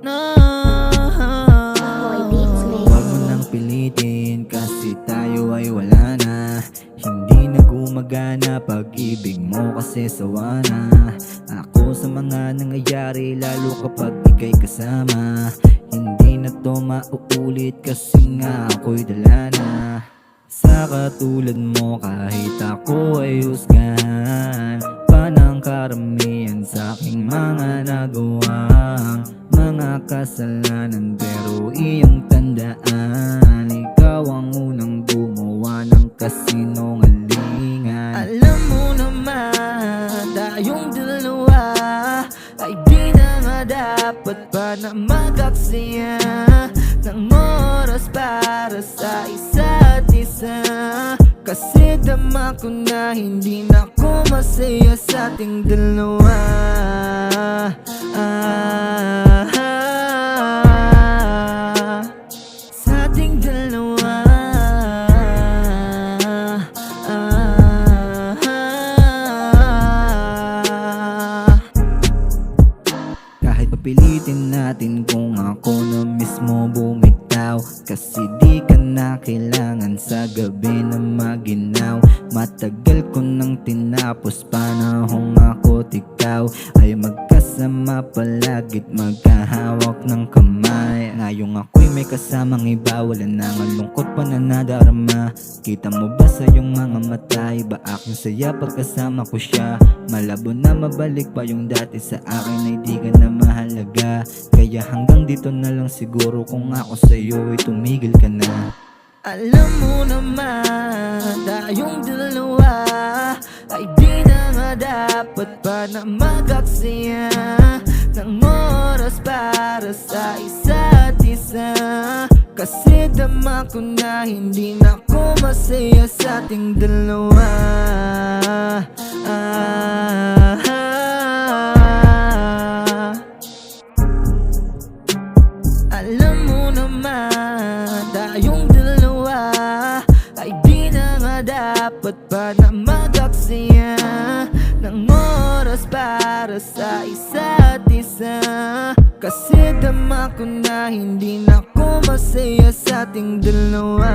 na. Huwag mo nang pilitin kasi tayo ay wala na. Hindi na gumagana pag-ibig mo kasi sawa na. Ako sa mga nangyayari lalo kapag ika'y kasama. Hindi na to mauulit kasi nga ako'y dala na. Sa katulad mo kahit ako ay husgahan pa ng karamihan sa aking mga nagawang mga kasalanan. Pero iyong tandaan, ikaw ang unang gumawa ng kasinungalingan. Alam mo naman, tayong dalawa ay di na nga dapat pa na mag-aksaya ng oras para sa isa't isa. Kasi dama ko na hindi na ko masaya sa ating dalawa. Sa ating dalawa. Kahit papilitin natin kung ako na mismo bumitaw, kasi di ka na kailangan sa gabi na maginaw. Matagal ko nang tinapos, panahong ako't ikaw ay magkasama palagit magkahawak ng kamay. Ngayong ako'y may kasamang iba, wala nang lungkot pa na nadarama. Kita mo ba sa iyong mga mata, iba aking saya pagkasama ko siya. Malabo na mabalik pa yung dati sa akin ay di ka na mahalaga. Kaya hanggang dito na lang siguro, kung ako sa'yo ay tumigil ka na. Alam mo naman, tayong dalawa ay di na nga dapat pa na mag-aksaya ng oras para sa isa't isa. Kasi dama ko na hindi na ko masaya sa ating dalawa. Alam mo naman, tayong dalawa ay di na nga dapat pa na mag-aksaya ng oras para sa isa't isa. Kasi dama ko na hindi na ko masaya sa ating dalawa.